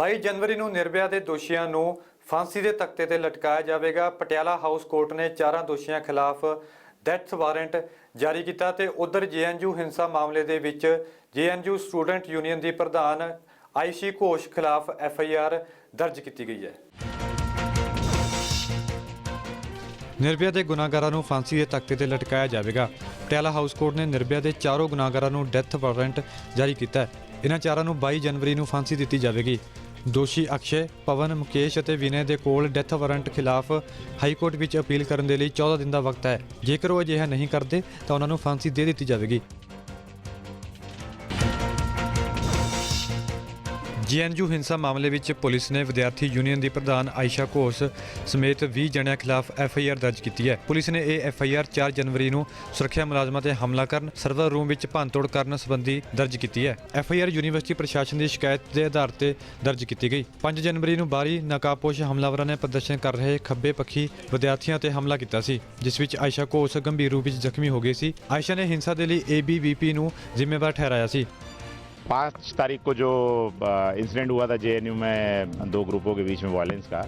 22 जनवरी ਨੂੰ ਨਿਰਭया ਦੇ ਦੋਸ਼ੀਆਂ ਨੂੰ फांसी ਦੇ ਤਖਤੇ ਤੇ ਲਟਕਾਇਆ ਜਾਵੇਗਾ। ਪਟਿਆਲਾ ਹਾਊਸ ਕੋਰਟ ਨੇ 4 ਦੋਸ਼ੀਆਂ ਖਿਲਾਫ ਡੈਥ ਵਾਰੰਟ ਜਾਰੀ ਕੀਤਾ ਤੇ ਉਧਰ ਜੇਐਨਯੂ ਹਿੰਸਾ ਮਾਮਲੇ ਦੇ ਵਿੱਚ ਜੇਐਨਯੂ ਸਟੂਡੈਂਟ ਯੂਨੀਅਨ ਦੀ ਪ੍ਰਧਾਨ ਆਇਸ਼ੀ ਘੋਸ਼ ਖਿਲਾਫ ਐਫਆਈਆਰ ਦਰਜ ਕੀਤੀ ਗਈ ਹੈ। ਨਿਰਭया ਦੇ ਗੁਨਾਹਗਾਰਾਂ ਨੂੰ ਫਾਂਸੀ ਦੇ ਤਖਤੇ ਤੇ ਲਟਕਾਇਆ ਜਾਵੇਗਾ। ਪਟਿਆਲਾ ਹਾਊਸ ਕੋਰਟ ਨੇ ਨਿਰਭया ਦੇ 4 ਗੁਨਾਹਗਾਰਾਂ ਨੂੰ ਡੈਥ ਵਾਰੰਟ ਜਾਰੀ ਕੀਤਾ ਹੈ। ਇਹਨਾਂ 4 ਨੂੰ 22 जनवरी ਨੂੰ ਫਾਂਸੀ ਦਿੱਤੀ ਜਾਵੇਗੀ। ਦੋਸ਼ੀ ਅਕਸ਼ੇ, ਪਵਨ, ਮੁਕੇਸ਼ ਅਤੇ ਵਿਨੇ ਦੇ ਕੋਲ ਡੈਥ ਵਾਰੰਟ ਖਿਲਾਫ ਹਾਈ ਕੋਰਟ ਵਿੱਚ ਅਪੀਲ ਕਰਨ ਦੇ ਲਈ 14 ਦਿਨ ਦਾ ਵਕਤ ਹੈ। ਜੇਕਰ ਉਹ ਅਜਿਹਾ ਨਹੀਂ ਕਰਦੇ ਤਾਂ ਉਹਨਾਂ ਨੂੰ ਫਾਂਸੀ ਦੇ ਦਿੱਤੀ ਜਾਵੇਗੀ। ਜੇਐਨਯੂ ਹਿੰਸਾ ਮਾਮਲੇ ਵਿੱਚ ਪੁਲਿਸ ਨੇ ਵਿਦਿਆਰਥੀ ਯੂਨੀਅਨ ਦੀ ਪ੍ਰਧਾਨ ਆਇਸ਼ਾ ਘੋਸ਼ ਸਮੇਤ 20 ਜਣਿਆਂ ਖਿਲਾਫ ਐਫਆਈਆਰ ਦਰਜ ਕੀਤੀ ਹੈ। ਪੁਲਿਸ ਨੇ ਇਹ ਐਫਆਈਆਰ 4 ਜਨਵਰੀ ਨੂੰ ਸੁਰੱਖਿਆ ਮੁਲਾਜ਼ਮਾਂ ਤੇ ਹਮਲਾ ਕਰਨ, ਸਰਵਰ ਰੂਮ ਵਿੱਚ ਭੰਨਤੋੜ ਕਰਨ ਸੰਬੰਧੀ ਦਰਜ ਕੀਤੀ ਹੈ। ਐਫਆਈਆਰ ਯੂਨੀਵਰਸਿਟੀ ਪ੍ਰਸ਼ਾਸਨ ਦੀ ਸ਼ਿਕਾਇਤ ਦੇ ਆਧਾਰ ਤੇ ਦਰਜ ਕੀਤੀ ਗਈ। 5 ਜਨਵਰੀ ਨੂੰ ਬਾਹਰੀ ਨਕਾਬਪੋਸ਼ ਹਮਲਾਵਰਾਂ ਨੇ ਪ੍ਰਦਰਸ਼ਨ ਕਰ ਰਹੇ ਖੱਬੇ ਪੱਖੀ ਵਿਦਿਆਰਥੀਆਂ ਤੇ ਹਮਲਾ ਕੀਤਾ ਸੀ, ਜਿਸ ਵਿੱਚ ਆਇਸ਼ਾ ਘੋਸ਼ ਗੰਭੀਰ ਰੂਪ ਵਿੱਚ ਜ਼ਖਮੀ ਹੋ ਗਈ ਸੀ। ਆਇਸ਼ਾ ਨੇ ਹਿੰਸਾ ਦੇ ਲਈ ABVP ਨੂੰ ਜ਼ਿੰਮੇਵਾਰ ਠਹਿਰਾਇਆ ਸੀ। 5 तारीख को जो इंसिडेंट हुआ था जेएनयू में 2 ग्रुपों के बीच में वायलेंस का,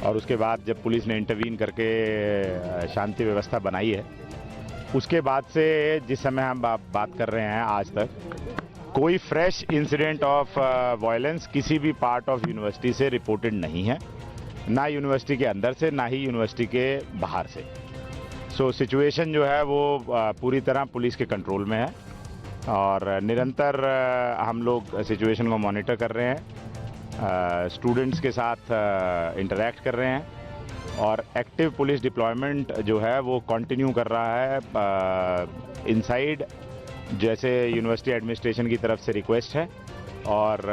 और उसके बाद जब पुलिस ने इंटरवीन करके शांति व्यवस्था बनाई है, उसके बाद से जिस समय हम बात कर रहे हैं आज तक कोई फ्रेश इंसिडेंट ऑफ वायलेंस किसी भी पार्ट ऑफ यूनिवर्सिटी से रिपोर्टेड नहीं है, ना यूनिवर्सिटी के अंदर से ना ही यूनिवर्सिटी के बाहर से। सो सिचुएशन जो है वो पूरी तरह पुलिस के कंट्रोल में है और निरंतर हम लोग सिचुएशन को मॉनिटर कर रहे हैं, स्टूडेंट्स के साथ इंटरैक्ट कर रहे हैं और एक्टिव पुलिस डिप्लॉयमेंट जो है वो कंटिन्यू कर रहा है इनसाइड, जैसे यूनिवर्सिटी एडमिनिस्ट्रेशन की तरफ से रिक्वेस्ट है, और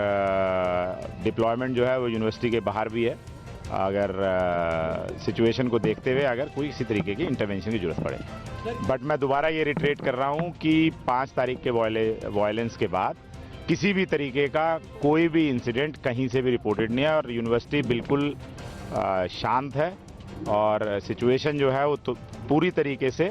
डिप्लॉयमेंट जो है वो यूनिवर्सिटी के बाहर भी है अगर सिचुएशन को देखते हुए अगर कोई किसी तरीके की इंटरवेंशन की जरूरत पड़े। बट मैं दोबारा ये रिट्रेट कर रहा हूँ कि 5 तारीख के वायलेंस के बाद किसी भी तरीके का कोई भी इंसिडेंट कहीं से भी रिपोर्टेड नहीं है और यूनिवर्सिटी बिल्कुल शांत है और सिचुएशन जो है वो तो पूरी तरीके से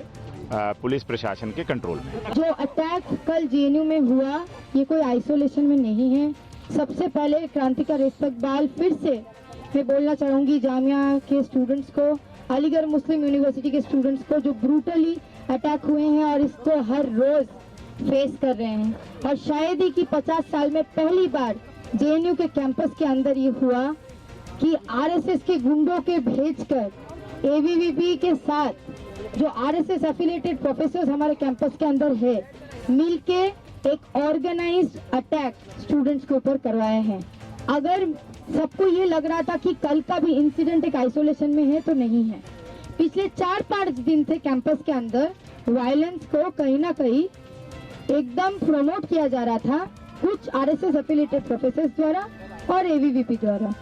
पुलिस प्रशासन के कंट्रोल में है। जो अटैक कल जेएनयू में हुआ ये कोई आइसोलेशन में नहीं है। सबसे पहले क्रांति का इस्तकबाल फिर से मैं बोलना चाहूँगी जामिया के स्टूडेंट्स को, अलीगढ़ मुस्लिम यूनिवर्सिटी के स्टूडेंट्स को जो ब्रूटली अटैक हुए हैं और इसको हर रोज फेस कर रहे हैं। और शायद ही कि 50 साल में पहली बार जेएनयू के कैंपस के अंदर ये हुआ कि आरएसएस के गुंडों के भेजकर ABVP के साथ जो आरएसएस एफिलिएटेड प्रोफेसर्स हमारे कैंपस के अंदर है मिलके एक ऑर्गेनाइज्ड अटैक स्टूडेंट्स के ऊपर करवाए हैं। अगर सबको ये लग रहा था कि कल का भी इंसिडेंट एक आइसोलेशन में है, तो नहीं है। पिछले 4-5 दिन से कैंपस के अंदर वायलेंस को कहीं ना कहीं एकदम प्रमोट किया जा रहा था कुछ आरएसएस एफिलिएटेड प्रोफेसर्स द्वारा और ABVP द्वारा।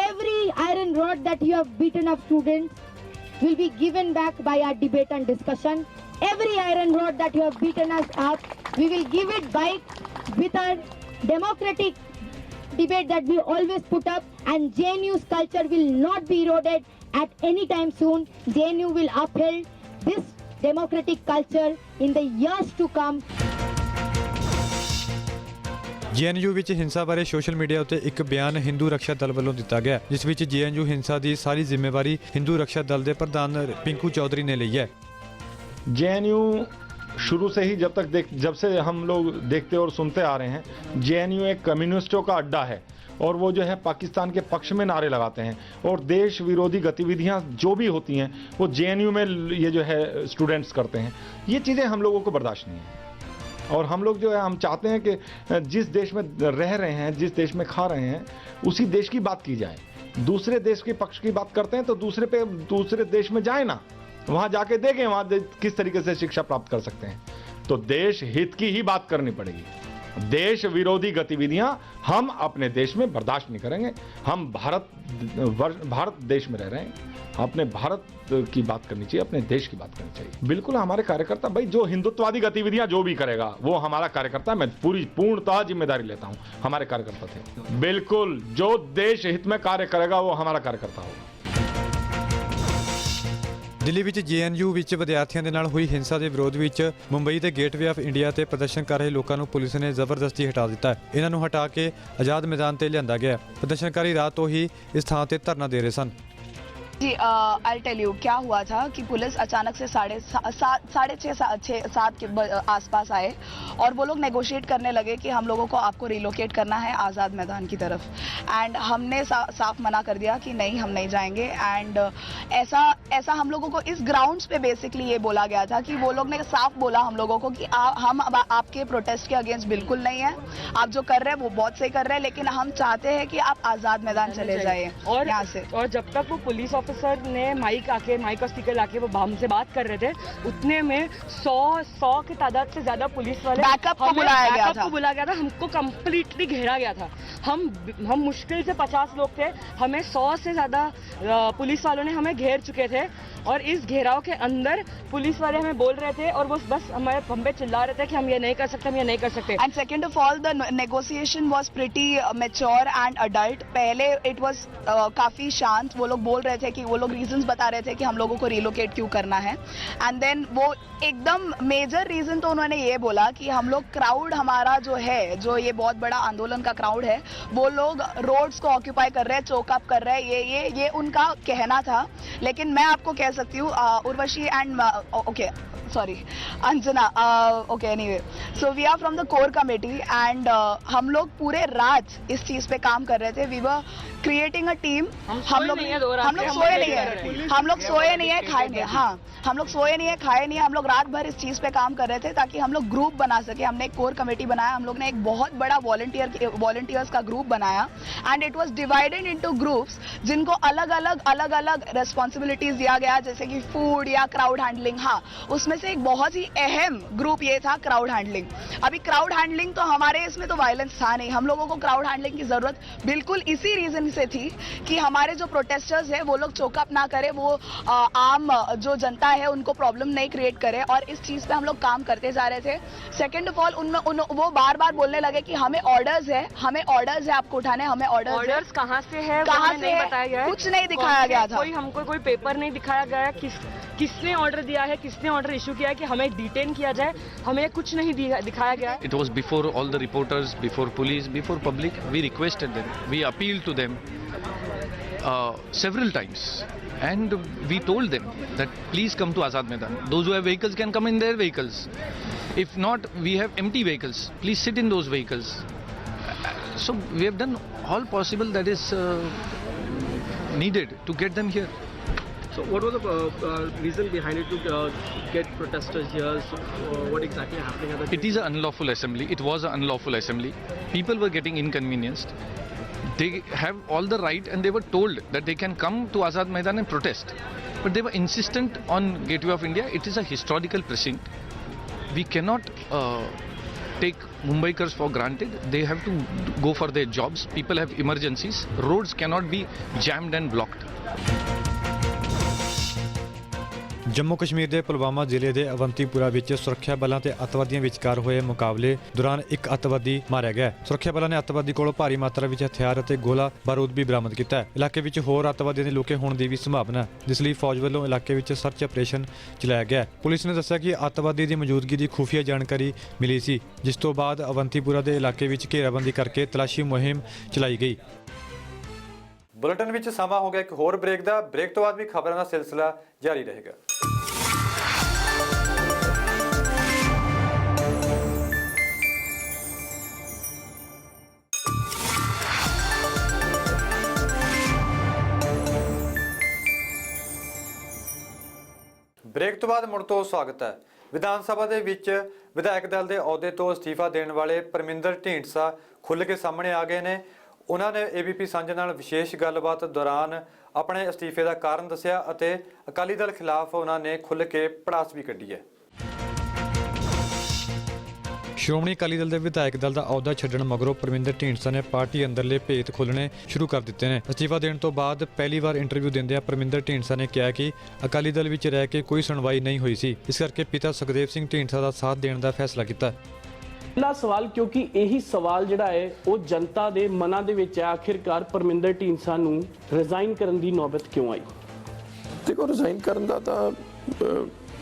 Every iron rod that you have beaten up students will be given back by our debate and discussion. Every iron rod that you have beaten us up, we will give it back with our democratic debate that we always put up, and JNU's culture will not be eroded at any time soon. JNU will uphold this democratic culture in the years to come. JNU ਵਿੱਚ ਹਿੰਸਾ ਬਾਰੇ social media ਉੱਤੇ ਇੱਕ ਬਿਆਨ ਹਿੰਦੂ ਰੱਖਿਆ ਦਲ ਵੱਲੋਂ ਦਿੱਤਾ ਗਿਆ, ਜਿਸ ਵਿੱਚ ਜੇਐਨਯੂ ਹਿੰਸਾ ਦੀ ਸਾਰੀ ਜ਼ਿੰਮੇਵਾਰੀ ਹਿੰਦੂ ਰੱਖਿਆ ਦਲ ਦੇ ਪ੍ਰਧਾਨ ਪਿੰਕੂ ਚੌਧਰੀ ਨੇ ਲਈ ਹੈ। जेएनयू शुरू से ही जब से हम लोग देखते और सुनते आ रहे हैं, जेएनयू एक कम्युनिस्टों का अड्डा है और वो जो है पाकिस्तान के पक्ष में नारे लगाते हैं और देश विरोधी गतिविधियां जो भी होती हैं वो जेएनयू में ये जो है स्टूडेंट्स करते हैं। ये चीज़ें हम लोगों को बर्दाश्त नहीं है और हम लोग जो है हम चाहते हैं कि जिस देश में रह रहे हैं, जिस देश में खा रहे हैं, उसी देश की बात की जाए। दूसरे देश के पक्ष की बात करते हैं तो दूसरे देश में जाए ना, वहां जाके देखें वहां किस तरीके से शिक्षा प्राप्त कर सकते हैं। तो देश हित की ही बात करनी पड़ेगी। देश विरोधी गतिविधियां हम अपने देश में बर्दाश्त नहीं करेंगे। हम भारत देश में रह रहे हैं, अपने भारत की बात करनी चाहिए, अपने देश की बात करनी चाहिए। बिल्कुल हमारे कार्यकर्ता भाई जो हिंदुत्ववादी गतिविधियां जो भी करेगा वो हमारा कार्यकर्ता, मैं पूर्णतः जिम्मेदारी लेता हूं, हमारे कार्यकर्ता थे। बिल्कुल जो देश हित में कार्य करेगा वो हमारा कार्यकर्ता होगा। ਦਿੱਲੀ ਵਿੱਚ JNU ਵਿੱਚ ਵਿਦਿਆਰਥੀਆਂ ਦੇ ਨਾਲ ਹੋਈ ਹਿੰਸਾ ਦੇ ਵਿਰੋਧ ਵਿੱਚ ਮੁੰਬਈ ਦੇ ਗੇਟਵੇ ਆਫ ਇੰਡੀਆ ਤੇ ਪ੍ਰਦਰਸ਼ਨ ਕਰ ਰਹੇ ਲੋਕਾਂ ਨੂੰ ਪੁਲਿਸ ਨੇ ਜ਼ਬਰਦਸਤੀ ਹਟਾ ਦਿੱਤਾ ਹੈ। ਇਹਨਾਂ ਨੂੰ ਹਟਾ ਕੇ ਆਜ਼ਾਦ ਮੈਦਾਨ ਤੇ ਲਿਆਂਦਾ ਗਿਆ। ਪ੍ਰਦਰਸ਼ਨਕਾਰੀ ਰਾਤ ਤੋਂ ਹੀ ਇਸ ਥਾਂ ਤੇ ਧਰਨਾ ਦੇ ਰਹੇ ਸਨ। जी आई टेल यू क्या हुआ था कि पुलिस अचानक से साढ़े छः सात के आसपास आए और वो लोग नेगोशिएट करने लगे कि हम लोगों को आपको रिलोकेट करना है आज़ाद मैदान की तरफ। एंड हमने साफ मना कर दिया कि नहीं, हम नहीं जाएंगे। एंड ऐसा हम लोगों को इस ग्राउंड्स पे बेसिकली ये बोला गया था कि वो लोग ने साफ बोला हम लोगों को कि हम अब आपके प्रोटेस्ट के अगेंस्ट बिल्कुल नहीं है, आप जो कर रहे हैं वो बहुत सही कर रहे हैं, लेकिन हम चाहते हैं कि आप आज़ाद मैदान चले जाइए यहाँ से। और जब तक वो पुलिस ऑफिसर ने माइक और स्पीकर लाके वो हमसे बात कर रहे थे, उतने में 100 की तादाद से ज्यादा पुलिस वाले बैकअप को बुलाया गया था। हमको कंप्लीटली घेरा गया था। हम मुश्किल से 50 लोग थे, हमें 100 से ज्यादा पुलिस वालों ने हमें घेर चुके थे और इस घेराव के अंदर पुलिस वाले हमें बोल रहे थे और वो बस हम पे चिल्ला रहे थे कि हम ये नहीं कर सकते, हम ये नहीं कर सकते। And second of all the negotiation was pretty mature and adult. पहले इट वाज काफी शांत, वो लोग बोल रहे थे कि वो लोग रीजंस बता रहे थे कि हम लोगों को रिलोकेट क्यों करना है। एंड देन वो एकदम मेजर रीजन तो उन्होंने ये बोला कि हम लोग क्राउड हमारा जो है, जो ये बहुत बड़ा आंदोलन का क्राउड है, वो लोग रोड्स को ऑक्यूपाई कर रहे हैं, चौकअप कर रहे हैं, ये उनका कहना था। लेकिन मैं आपको कह सकती हूँ Urvashi and okay sorry Anjana okay anyway, so we are from the core committee and हम लोग पूरे रात इस चीज पे काम कर रहे थे। We were creating a team. हम लोग सोए नहीं है, हम लोग सोए नहीं है, खाए नहीं है। हाँ, हम लोग सोए नहीं है, खाए नहीं है, हम लोग रात भर इस चीज पे काम कर रहे थे ताकि हम लोग ग्रुप बना सके। हमने एक कोर कमेटी बनाया, हम लोग ने एक बहुत बड़ा वॉलंटियर्स का ग्रुप बनाया and it was divided into groups जिनको अलग अलग रिस्पॉन्सिबिलिटीज दिया गया, जैसे कि फूड या क्राउड हैंडलिंग। हाँ, उसमें से एक बहुत ही अहम ग्रुप ये था क्राउड हैंडलिंग। अभी क्राउड हैंडलिंग तो हमारे इसमें तो वायलेंस था नहीं, हम लोगों को क्राउड हैंडलिंग की जरूरत बिल्कुल इसी रीजन से थी कि हमारे जो प्रोटेस्टर्स है वो लोग चोकअप ना करे, वो आम जो जनता है उनको प्रॉब्लम नहीं क्रिएट करे, और इस चीज पे हम लोग काम करते जा रहे थे। सेकेंड ऑफ ऑल वो बार बार बोलने लगे कि हमें ऑर्डर्स है आपको उठाने, हमें ऑर्डर्स कहाँ से है, कहाँ से है, बताया गया है, कुछ नहीं दिखाया गया था। हमको कोई पेपर नहीं दिखाया गया है, किसने ऑर्डर दिया है, किसने ऑर्डर इशू किया है कि हमें डिटेन किया जाए, हमें कुछ नहीं दिखाया गया है। It was before all the reporters, before police, before public. We requested them, we appealed to them several times, and we told them that please come to Azad Maidan. Those who have vehicles can come in their vehicles. If not, we have empty vehicles. Please sit in those vehicles. So we have done all possible that is needed to get them here. So what was the reason behind it to get protesters here? So, what exactly happening at the It is an unlawful assembly. It was an unlawful assembly. People were getting inconvenienced. They have all the right, and they were told that they can come to Azad Maidan and protest. But they were insistent on Gateway of India. It is a historical precinct. We cannot take Mumbaikars for granted. They have to go for their jobs. People have emergencies. Roads cannot be jammed and blocked. Jammu Kashmir ਦੇ ਪੁਲਵਾਮਾ ਜ਼ਿਲ੍ਹੇ ਦੇ ਅਵੰਤੀਪੁਰਾ ਵਿੱਚ ਸੁਰੱਖਿਆ ਬਲਾਂ ਤੇ ਅੱਤਵਾਦੀਆਂ ਵਿਚਕਾਰ ਹੋਏ ਮੁਕਾਬਲੇ ਦੌਰਾਨ ਇੱਕ ਅੱਤਵਾਦੀ ਮਾਰਿਆ ਗਿਆ। ਸੁਰੱਖਿਆ ਬਲਾਂ ਨੇ ਅੱਤਵਾਦੀ ਕੋਲੋਂ ਭਾਰੀ ਮਾਤਰਾ ਵਿੱਚ ਹਥਿਆਰ ਅਤੇ ਗੋਲਾ ਬਾਰੂਦ ਵੀ ਬਰਾਮਦ ਕੀਤਾ ਹੈ। ਇਲਾਕੇ ਵਿੱਚ ਹੋਰ ਅੱਤਵਾਦੀਆਂ ਦੇ ਲੁਕੇ ਹੋਣ ਦੀ ਵੀ ਸੰਭਾਵਨਾ ਹੈ, ਜਿਸ ਲਈ ਫੌਜ ਵੱਲੋਂ ਇਲਾਕੇ ਵਿੱਚ ਸਰਚ ਆਪਰੇਸ਼ਨ ਚਲਾਇਆ ਗਿਆ। ਪੁਲਿਸ ਨੇ ਦੱਸਿਆ ਕਿ ਅੱਤਵਾਦੀ ਦੀ ਮੌਜੂਦਗੀ ਦੀ ਖੁਫੀਆ ਜਾਣਕਾਰੀ ਮਿਲੀ ਸੀ, ਜਿਸ ਤੋਂ ਬਾਅਦ ਅਵੰਤੀਪੁਰਾ ਦੇ ਇਲਾਕੇ ਵਿੱਚ ਘੇਰਾਬੰਦੀ ਕਰਕੇ ਤਲਾਸ਼ੀ ਮੁਹਿੰਮ ਚਲਾਈ ਗਈ। ਬੁਲੇਟਿਨ ਵਿੱਚ ਸਮਾਂ ਹੋ ਗਿਆ ਇੱਕ ਹੋਰ ਬ੍ਰੇਕ ਦਾ। ਬ੍ਰੇਕ ਤੋਂ ਬਾਅਦ ਵੀ ਖਬਰਾਂ ਦਾ ਸਿਲਸਿਲਾ ਜਾਰੀ ਰਹੇਗਾ। ਬ੍ਰੇਕ ਤੋਂ ਬਾਅਦ ਮੁੜ ਤੋਂ ਸਵਾਗਤ ਹੈ। ਵਿਧਾਨ ਸਭਾ ਦੇ ਵਿੱਚ ਵਿਧਾਇਕ ਦਲ ਦੇ ਅਹੁਦੇ ਤੋਂ ਅਸਤੀਫਾ ਦੇਣ ਵਾਲੇ ਪਰਮਿੰਦਰ ਢੀਂਡਸਾ ਖੁੱਲ੍ਹ ਕੇ ਸਾਹਮਣੇ ਆ ਗਏ ਨੇ। ਉਹਨਾਂ ਨੇ ABP ਸਾਂਝਾ ਨਾਲ ਵਿਸ਼ੇਸ਼ ਗੱਲਬਾਤ ਦੌਰਾਨ ਆਪਣੇ ਅਸਤੀਫੇ ਦਾ ਕਾਰਨ ਦੱਸਿਆ ਅਤੇ ਅਕਾਲੀ ਦਲ ਖਿਲਾਫ ਉਹਨਾਂ ਨੇ ਖੁੱਲ੍ਹ ਕੇ ਭੜਾਸ ਵੀ ਕੱਢੀ ਹੈ। ਸ਼੍ਰੋਮਣੀ ਅਕਾਲੀ ਦਲ ਦੇ ਵਿਧਾਇਕ ਦਲ ਦਾ ਅਹੁਦਾ ਛੱਡਣ ਮਗਰੋਂ ਪਰਮਿੰਦਰ ਢੀਂਡਸਾ ਨੇ ਪਾਰਟੀ ਅੰਦਰਲੇ ਭੇਤ ਖੋਲ੍ਹਣੇ ਸ਼ੁਰੂ ਕਰ ਦਿੱਤੇ ਨੇ। ਅਸਤੀਫਾ ਦੇਣ ਤੋਂ ਬਾਅਦ ਪਹਿਲੀ ਵਾਰ ਇੰਟਰਵਿਊ ਦਿੰਦਿਆਂ ਪਰਮਿੰਦਰ ਢੀਂਡਸਾ ਨੇ ਕਿਹਾ ਕਿ ਅਕਾਲੀ ਦਲ ਵਿੱਚ ਰਹਿ ਕੇ ਕੋਈ ਸੁਣਵਾਈ ਨਹੀਂ ਹੋਈ ਸੀ, ਇਸ ਕਰਕੇ ਪਿਤਾ ਸੁਖਦੇਵ ਸਿੰਘ ਢੀਂਡਸਾ ਦਾ ਸਾਥ ਦੇਣ ਦਾ ਫੈਸਲਾ ਕੀਤਾ। ਪਹਿਲਾ ਸਵਾਲ, ਕਿਉਂਕਿ ਇਹੀ ਸਵਾਲ ਜਿਹੜਾ ਹੈ ਉਹ ਜਨਤਾ ਦੇ ਮਨਾਂ ਦੇ ਵਿੱਚ ਹੈ, ਆਖਿਰਕਾਰ ਪਰਮਿੰਦਰ ਢੀਂਡਸਾ ਨੂੰ ਰਿਜ਼ਾਈਨ ਕਰਨ ਦੀ ਨੌਬਤ ਕਿਉਂ ਆਈ? देखो रिजाइन करन दा तां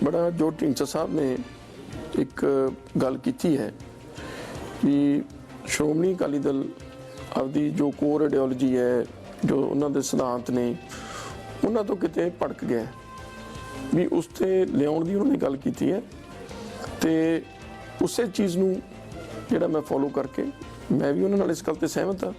बड़ा जो ढींडसा साहब ने एक गल की है भी श्रोमणी अकाली दल आपदी जो कोर आइडियोलॉजी है, जो उन्होंने दे सिद्धांत ने, उन्होंने तो किते भड़क गया भी उस ते लियाउण दी उन्होंने गल की है। तो उसे चीज़ नूं जिहड़ा मैं फॉलो करके मैं भी उन्होंने इस गल ते सहमत हाँ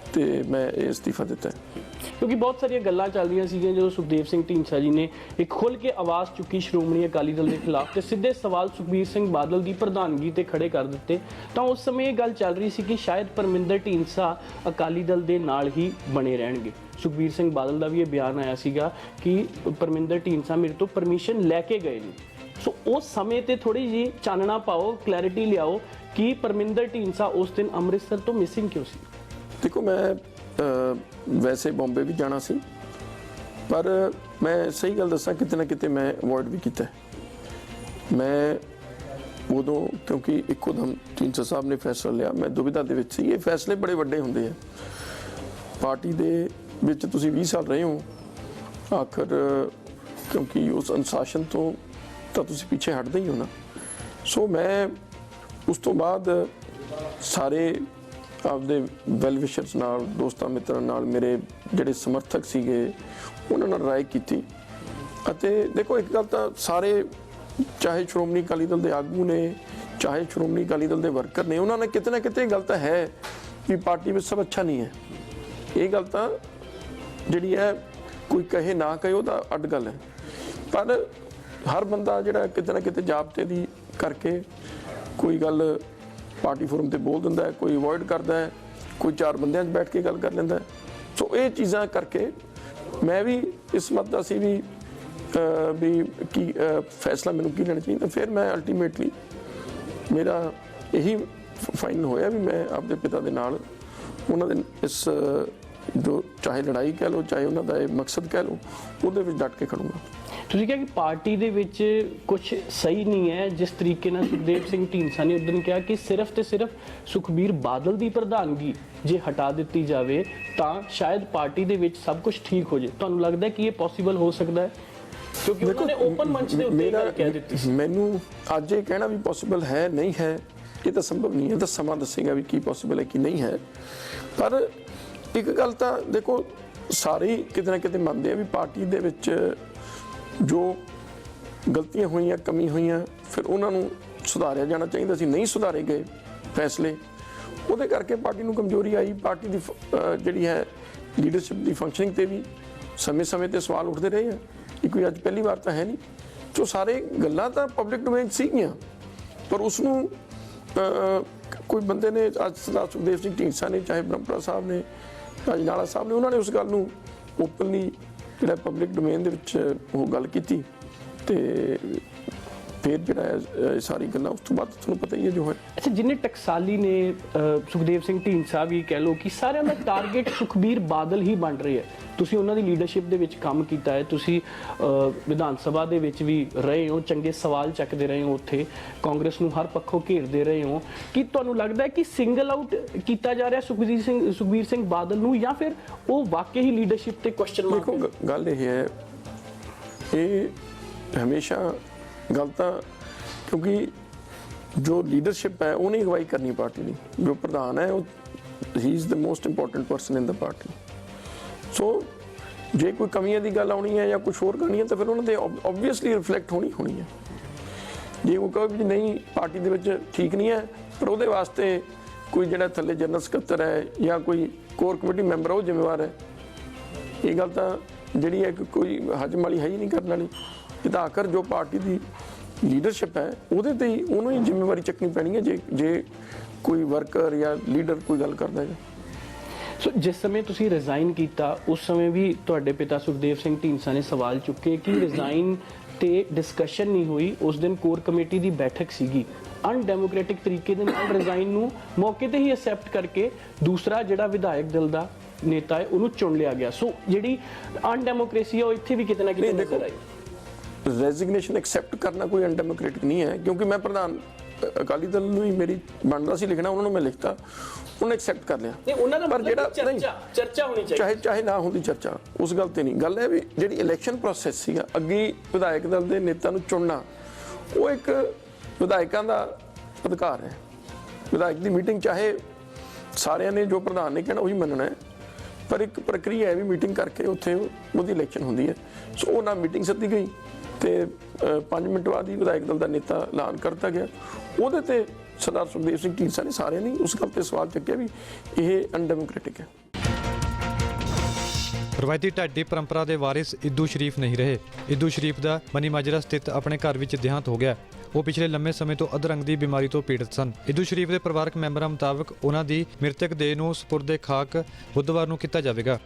तो मैं ये इस्तीफा दिता है। क्योंकि बहुत सारिया गल्लां चल रही सीगियां जो सुखदेव सिंह ढींडसा जी ने एक खुल के आवाज़ चुकी श्रोमणी अकाली दल के खिलाफ तो सीधे सवाल सुखबीर सिंह बादल की प्रधानगी ते खड़े कर दिते। तो उस समय ये गल चल रही सी कि शायद परमिंदर ढींडसा अकाली दल के नाल ही बने रहणगे। सुखबीर सिंह बादल का भी ये बयान आया सीगा कि परमिंदर ढींडसा मेरे तो परमिशन लैके गए नहीं। सो उस समय ते थोड़ी जी चानना पाओ, क्लैरिटी लियाओ कि परमिंदर ढींडसा उस दिन अमृतसर तो मिसिंग क्यों सी? देखो मैं वैसे बॉम्बे भी जाना सी, पर मैं सही गल दसा किते ना किते मैं अवॉइड भी किया। मैं उदों क्योंकि इकोदम ढींडसा साहब ने फैसला लिया, मैं दुविधा दे विच सी। ये फैसले बड़े वड्डे हुंदे हैं। पार्टी दे विच तुसीं 20 साल रहे हो, आखिर क्योंकि उस अनुशासन तो तुसीं पीछे हटदे ही हो ना। सो मैं उस तो बाद सारे आपदे वैल विशर्स नाल, दोस्तां मित्रां नाल, मेरे जिहड़े समर्थक सीगे उन्हां नाल राय कीती। अते देखो एक गल तां सारे चाहे श्रोमणी अकाली दल दे आगू ने, चाहे श्रोमणी अकाली दल दे वर्कर ने, उन्होंने किते ना किते गल तां है कि पार्टी में सब अच्छा नहीं है। ये गल तां जिहड़ी है कोई कहे ना कहे वो तां अड गल है, पर हर बंदा जिहड़ा किते ना किते जाबते दी करके कोई गल पार्टी फोरम ते बोल दिंदा है, कोई अवॉइड करता है, कोई चार बंदियां बैठ के गल कर लेंदा है। सो ये चीज़ां करके मैं भी इस मत दा सी भी की फैसला मैनूं की लेना चाहिए। फिर मैं अल्टीमेटली मेरा यही फाइनल होया भी मैं आपदे पिता दे नाल उन्हां दे इस जो चाहे लड़ाई कह लो, चाहे उन्हां दा मकसद कह लो, उहदे विच डट के खड़ूंगा। ਤੁਸੀਂ ਕਿਹਾ ਕਿ ਪਾਰਟੀ ਦੇ ਵਿੱਚ ਕੁਝ ਸਹੀ ਨਹੀਂ ਹੈ। ਜਿਸ ਤਰੀਕੇ ਨਾਲ ਸੁਖਦੇਵ ਸਿੰਘ ਢੀਂਡਸਾ ਨੇ ਉਦੋਂ ਕਿਹਾ ਕਿ ਸਿਰਫ ਤੇ ਸਿਰਫ ਸੁਖਬੀਰ ਬਾਦਲ ਦੀ ਪ੍ਰਧਾਨਗੀ ਜੇ ਹਟਾ ਦਿੱਤੀ ਜਾਵੇ ਤਾਂ ਸ਼ਾਇਦ ਪਾਰਟੀ ਦੇ ਵਿੱਚ ਸਭ ਕੁਝ ਠੀਕ ਹੋ ਜਾਏ। ਤੁਹਾਨੂੰ ਲੱਗਦਾ ਕਿ ਇਹ ਪੋਸੀਬਲ ਹੋ ਸਕਦਾ ਹੈ? ਕਿਉਂਕਿ ਉਹਨਾਂ ਨੇ ਓਪਨ ਮੰਚ ਦੇ ਉੱਤੇ ਇਹ ਕਹਿ ਦਿੱਤੀ ਸੀ। ਮੈਨੂੰ ਅੱਜ ਇਹ ਕਹਿਣਾ ਵੀ ਪੋਸੀਬਲ ਹੈ ਨਹੀਂ ਹੈ, ਇਹ ਤਾਂ ਸੰਭਵ ਨਹੀਂ ਹੈ। ਤਾਂ ਸਮਾਂ ਦੱਸੇਗਾ ਵੀ ਕੀ ਪੋਸੀਬਲ ਹੈ ਕੀ ਨਹੀਂ ਹੈ। ਪਰ ਇੱਕ ਗੱਲ ਤਾਂ ਦੇਖੋ ਸਾਰੇ ਕਿਤੇ ਨਾ ਕਿਤੇ ਮੰਨਦੇ ਆ ਵੀ ਪਾਰਟੀ ਦੇ ਵਿੱਚ जो गलतियां हुई, कमी हुई, फिर उन्होंने सुधारिया जाना चाहिए सी, नहीं सुधारे गए फैसले, वो करके पार्टी को कमजोरी आई। पार्टी की जी है लीडरशिप की फंक्शनिंग से भी समय समय पर सवाल उठते रहे हैं। ये कोई अज पहली बार तो है नहीं। जो सारे गल्लां तो पब्लिक डोमेन सीगियां, पर उसनों कोई बंदे ने अज सरदार सुखदेव सिंह ढींडसा ने, चाहे ब्रह्मपुरा साहब ने, अजनाला साहब ने, उन्होंने उस गल नूं ओपनली ਜਿਹੜਾ ਪਬਲਿਕ ਡੋਮੇਨ ਦੇ ਵਿੱਚ ਉਹ ਗੱਲ ਕੀਤੀ ਤੇ ਫਿਰ ਜਿਹੜਾ ਸਾਰੀ ਗੱਲਾਂ ਉਸ ਤੋਂ ਬਾਅਦ ਤੁਹਾਨੂੰ ਪਤਾ ਹੀ ਹੈ ਜੋ ਹੈ। ਅੱਛਾ, ਜਿੰਨੇ ਟਕਸਾਲੀ ਨੇ ਸੁਖਦੇਵ ਸਿੰਘ ਢੀਂਡਸਾ ਵੀ ਕਹਿ ਲਓ ਕਿ ਸਾਰਿਆਂ ਦਾ ਟਾਰਗੇਟ ਸੁਖਬੀਰ ਬਾਦਲ ਹੀ ਬਣ ਰਹੇ ਹੈ। ਤੁਸੀਂ ਉਹਨਾਂ ਦੀ ਲੀਡਰਸ਼ਿਪ ਦੇ ਵਿੱਚ ਕੰਮ ਕੀਤਾ ਹੈ, ਤੁਸੀਂ ਵਿਧਾਨ ਸਭਾ ਦੇ ਵਿੱਚ ਵੀ ਰਹੇ ਹੋ, ਚੰਗੇ ਸਵਾਲ ਚੱਕਦੇ ਰਹੇ ਹੋ, ਉੱਥੇ ਕਾਂਗਰਸ ਨੂੰ ਹਰ ਪੱਖੋਂ ਘੇਰਦੇ ਰਹੇ ਹੋ। ਕੀ ਤੁਹਾਨੂੰ ਲੱਗਦਾ ਹੈ ਕਿ ਸਿੰਗਲ ਆਊਟ ਕੀਤਾ ਜਾ ਰਿਹਾ ਸੁਖਬੀਰ ਸਿੰਘ ਬਾਦਲ ਨੂੰ, ਜਾਂ ਫਿਰ ਉਹ ਵਾਕਈ ਹੀ ਲੀਡਰਸ਼ਿਪ ਤੇ ਕੁਐਸਚਨ ਮਾਰਕ? ਦੇਖੋ ਗੱਲ ਇਹ ਹੈ, ਇਹ ਹਮੇਸ਼ਾ गल तो क्योंकि जो लीडरशिप है उन्हें अगवाई करनी पार्टी की। जो प्रधान है he is the most important person in the party. So जे कोई कमियां की गल आनी है या कुछ होर करनी है तो फिर उन्होंने ओबवियसली रिफ्लैक्ट होनी है। जे वो कहो भी नहीं पार्टी के विच ठीक नहीं है, पर वो वास्ते कोई जो थले जनरल सकत्तर है या कोई कोर कमेटी मैंबर है वो जिम्मेवार है। ये गल तो जी है कि कोई हजम वाली है ही नहीं करने वाली। ये तो आखिर जो पार्टी की लीडरशिप है ਉਹਦੇ ਤੇ ਹੀ ਉਹਨੂੰ ਹੀ ਜ਼ਿੰਮੇਵਾਰੀ ਚੱਕਣੀ ਪੈਣੀ ਹੈ ਜੇ ਕੋਈ ਵਰਕਰ ਜਾਂ ਲੀਡਰ ਕੋਈ ਗੱਲ ਕਰਦਾ ਹੈ। ਸੋ ਜਿਸ ਸਮੇਂ ਤੁਸੀਂ ਰਿਜ਼ਾਈਨ ਕੀਤਾ ਉਸ ਸਮੇਂ ਵੀ ਤੁਹਾਡੇ ਪਿਤਾ ਸੁਖਦੇਵ ਸਿੰਘ ਢੀਂਡਸਾ ਨੇ ਸਵਾਲ ਚੁੱਕੇ ਕਿ ਰਿਜ਼ਾਈਨ ਤੇ ਡਿਸਕਸ਼ਨ ਨਹੀਂ ਹੋਈ। ਉਸ ਦਿਨ ਕੋਰ ਕਮੇਟੀ ਦੀ ਬੈਠਕ ਸੀਗੀ, ਅਨਡੈਮੋਕ੍ਰੈਟਿਕ ਤਰੀਕੇ ਦੇ ਨਾਲ ਰਿਜ਼ਾਈਨ ਨੂੰ ਮੌਕੇ ਤੇ ਹੀ ਐਕਸੈਪਟ ਕਰਕੇ ਦੂਸਰਾ ਜਿਹੜਾ ਵਿਧਾਇਕ ਦਲ ਦਾ ਨੇਤਾ ਹੈ ਉਹਨੂੰ ਚੁਣ ਲਿਆ ਗਿਆ। ਸੋ ਜਿਹੜੀ ਅਨਡੈਮੋਕ੍ਰੇਸੀ ਹੈ ਉਹ ਇੱਥੇ ਵੀ ਕਿਤੇ ਨਾ ਕਿਤੇ ਨਜ਼ਰ ਆਈ। रेजिग्नेशन एक्सेप्ट करना कोई अनडेमोक्रेटिक नहीं है, क्योंकि मैं प्रधान ਅਕਾਲੀ ਦਲ ਨੂੰ ਹੀ ਮੇਰੀ ਬਣਦਾ ਸੀ ਲਿਖਣਾ, ਉਹਨਾਂ ਨੂੰ ਮੈਂ ਲਿਖਤਾ, ਉਹਨੇ ਐਕਸੈਪਟ ਕਰ ਲਿਆ। ਨਹੀਂ ਉਹਨਾਂ ਦਾ ਪਰ ਜਿਹੜਾ ਚਰਚਾ ਹੋਣੀ ਚਾਹੀਦੀ, ਚਾਹੇ ਨਾ ਹੁੰਦੀ ਚਰਚਾ, ਉਸ ਗੱਲ ਤੇ ਨਹੀਂ। ਗੱਲ ਹੈ ਵੀ ਜਿਹੜੀ ਇਲੈਕਸ਼ਨ ਪ੍ਰੋਸੈਸ ਸੀਗਾ, ਅੱਗੇ ਵਿਧਾਇਕ ਦਲ ਦੇ ਨੇਤਾ ਨੂੰ ਚੁਣਨਾ, ਉਹ ਇੱਕ ਵਿਧਾਇਕਾਂ ਦਾ ਅਧਿਕਾਰ ਹੈ। ਵਿਧਾਇਕ ਦੀ ਮੀਟਿੰਗ ਚਾਹੇ ਸਾਰਿਆਂ ਨੇ ਜੋ ਪ੍ਰਧਾਨ ਨੇ ਕਹਿਣਾ ਉਹੀ ਮੰਨਣਾ ਹੈ, ਪਰ ਇੱਕ ਪ੍ਰਕਿਰਿਆ ਹੈ ਵੀ ਮੀਟਿੰਗ ਕਰਕੇ ਉੱਥੇ ਉਹਦੀ ਇਲੈਕਸ਼ਨ ਹੁੰਦੀ ਹੈ। ਸੋ ਉਹ ਨਾਲ ਮੀਟਿੰਗ ਸੱਦੀ ਗਈ ਤੇ 5 ਮਿੰਟ ਬਾਅਦ ਹੀ ਵਿਧਾਇਕ ਦਲ ਦਾ ਨੇਤਾ ਐਲਾਨ ਕਰਤਾ ਗਿਆ। ਉਹਦੇ ਤੇ ਸਰਦਾਰ ਸੁਖਦੇਵ ਸਿੰਘ ਢੀਂਡਸਾ ਨੇ ਸਾਰਿਆਂ ਨੇ ਉਸ ਗੱਲ ਤੇ ਸਵਾਲ ਚੱਕਿਆ ਵੀ ਇਹ ਅਨਡੈਮੋਕ੍ਰੈਟਿਕ ਹੈ। ਰਵਾਇਤੀ ਢਾਡੀ ਪਰੰਪਰਾ ਦੇ ਵਾਰਿਸ ਇਦੂ ਸ਼ਰੀਫ ਨਹੀਂ ਰਹੇ। ਇਦੂ ਸ਼ਰੀਫ ਦਾ ਮਨੀ ਮਾਜਰਾ ਸਥਿਤ ਆਪਣੇ ਘਰ ਵਿੱਚ ਦੇਹਾਂਤ ਹੋ ਗਿਆ। ਉਹ ਪਿਛਲੇ ਲੰਮੇ ਸਮੇਂ ਤੋਂ ਅਧਰੰਗ ਦੀ ਬਿਮਾਰੀ ਤੋਂ ਪੀੜਤ ਸਨ। ਇਦੂ ਸ਼ਰੀਫ ਦੇ ਪਰਿਵਾਰਕ ਮੈਂਬਰਾਂ ਮੁਤਾਬਕ ਉਹਨਾਂ ਦੀ ਮ੍ਰਿਤਕ ਦੇਹ ਨੂੰ ਸਪੁਰਦੇ ਖਾਕ ਬੁੱਧਵਾਰ ਨੂੰ ਕੀਤਾ ਜਾਵੇਗਾ।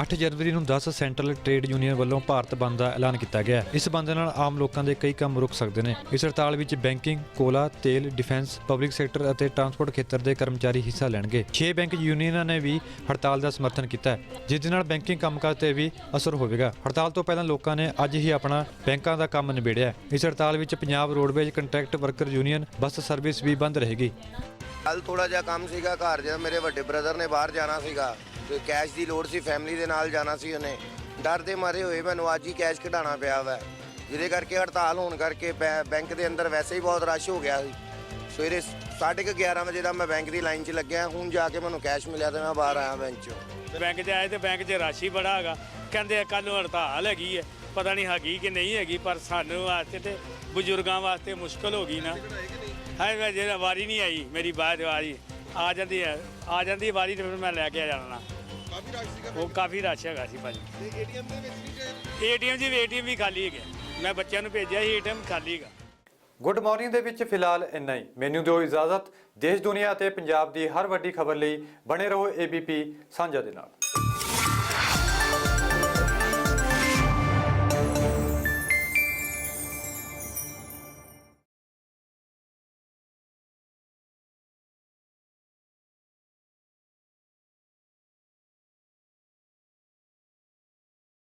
8 ਜਨਵਰੀ ਨੂੰ 10 ਸੈਂਟਰਲ ਟ੍ਰੇਡ ਯੂਨੀਅਨ ਵੱਲੋਂ ਭਾਰਤ ਬੰਦ ਦਾ ਐਲਾਨ ਕੀਤਾ ਗਿਆ। ਇਸ ਬੰਦ ਨਾਲ ਆਮ ਲੋਕਾਂ ਦੇ ਕਈ ਕੰਮ ਰੁਕ ਸਕਦੇ ਨੇ। ਇਸ ਹੜਤਾਲ ਵਿੱਚ ਬੈਂਕਿੰਗ, ਕੋਲਾ, ਤੇਲ, ਡਿਫੈਂਸ, ਪਬਲਿਕ ਸੈਕਟਰ ਅਤੇ ਟਰਾਂਸਪੋਰਟ ਖੇਤਰ ਦੇ ਕਰਮਚਾਰੀ ਹਿੱਸਾ ਲੈਣਗੇ। 6 ਬੈਂਕ ਯੂਨੀਅਨਾਂ ਨੇ ਵੀ ਹੜਤਾਲ ਦਾ ਸਮਰਥਨ ਕੀਤਾ ਹੈ, ਜਿਸ ਦੇ ਨਾਲ ਬੈਂਕਿੰਗ ਕੰਮਕਾਜ ਤੇ ਵੀ ਅਸਰ ਹੋਵੇਗਾ। ਹੜਤਾਲ ਤੋਂ ਪਹਿਲਾਂ ਲੋਕਾਂ ਨੇ ਅੱਜ ਹੀ ਆਪਣਾ ਬੈਂਕਾਂ ਦਾ ਕੰਮ ਨਿਬੇੜਿਆ। ਇਸ ਹੜਤਾਲ ਵਿੱਚ Punjab roadways contract worker union bus service ਵੀ ਬੰਦ ਰਹੇਗੀ। ਕੱਲ ਥੋੜਾ ਜਿਹਾ ਕੰਮ ਸੀਗਾ ਘਰ, ਜਦੋਂ ਮੇਰੇ ਵੱਡੇ ਬ੍ਰਦਰ ਨੇ ਬਾਹਰ ਜਾਣਾ ਸੀਗਾ ਤੇ ਕੈਸ਼ ਦੀ ਲੋੜ ਸੀ, ਫੈਮਿਲੀ ਦੇ ਨਾਲ ਜਾਣਾ ਸੀ, ਉਹਨੇ ਡਰ ਦੇ ਮਾਰੇ ਹੋਏ ਮੈਨੂੰ ਅੱਜ ਹੀ ਕੈਸ਼ ਕਢਾਉਣਾ ਪਿਆ ਵਾ, ਜਿਹਦੇ ਕਰਕੇ ਹੜਤਾਲ ਹੋਣ ਕਰਕੇ ਬੈਂਕ ਦੇ ਅੰਦਰ ਵੈਸੇ ਹੀ ਬਹੁਤ ਰਸ਼ ਹੋ ਗਿਆ ਸੀ। ਸਵੇਰੇ 11:30 ਵਜੇ ਦਾ ਮੈਂ ਬੈਂਕ ਦੀ ਲਾਈਨ 'ਚ ਲੱਗਿਆ, ਹੁਣ ਜਾ ਕੇ ਮੈਨੂੰ ਕੈਸ਼ ਮਿਲਿਆ ਤੇ ਮੈਂ ਬਾਹਰ ਆਇਆ ਬੈਂਕ 'ਚੋਂ। ਬੈਂਕ 'ਚ ਆਏ ਤੇ ਬੈਂਕ 'ਚ ਰਸ਼ ਹੀ ਬੜਾ ਹੈਗਾ, ਕਹਿੰਦੇ ਕੱਲ੍ਹ ਨੂੰ ਹੜਤਾਲ ਹੈਗੀ ਹੈ, ਪਤਾ ਨਹੀਂ ਹੈਗੀ ਕਿ ਨਹੀਂ ਹੈਗੀ, ਪਰ ਸਾਨੂੰ ਵਾਸਤੇ ਤੇ ਬਜ਼ੁਰਗਾਂ ਵਾਸਤੇ ਮੁਸ਼ਕਲ ਹੋ ਗਈ ਨਾ। ਹਾਂ ਜਿਹੜਾ ਵਾਰੀ ਨਹੀਂ ਆਈ ਮੇਰੀ, ਬਾਅਦ ਵਾਰੀ ਆ ਜਾਂਦੀ ਹੈ, ਵਾਰੀ ਤੇ ਫਿਰ ਮੈਂ ਲੈ ਕੇ ਆ ਜਾਣਾ। ਉਹ ਕਾਫੀ ਰਸ਼ ਹੈਗਾ ਸੀ ਭਾਜੀ। ਏਟੀਐਮ ਵੀ ਖਾਲੀ ਹੈਗੇ, ਮੈਂ ਬੱਚਿਆਂ ਨੂੰ ਭੇਜਿਆ ਸੀ, ਏਟੀਐਮ ਖਾਲੀ ਹੈਗਾ। ਗੁੱਡ ਮਾਰਨਿੰਗ ਦੇ ਵਿੱਚ ਫਿਲਹਾਲ ਇੰਨਾ ਹੀ। ਮੈਨੂੰ ਦਿਓ ਇਜਾਜ਼ਤ। ਦੇਸ਼ ਦੁਨੀਆ ਅਤੇ ਪੰਜਾਬ ਦੀ ਹਰ ਵੱਡੀ ਖਬਰ ਲਈ ਬਣੇ ਰਹੋ ABP ਸਾਂਝਾ ਦੇ ਨਾਲ।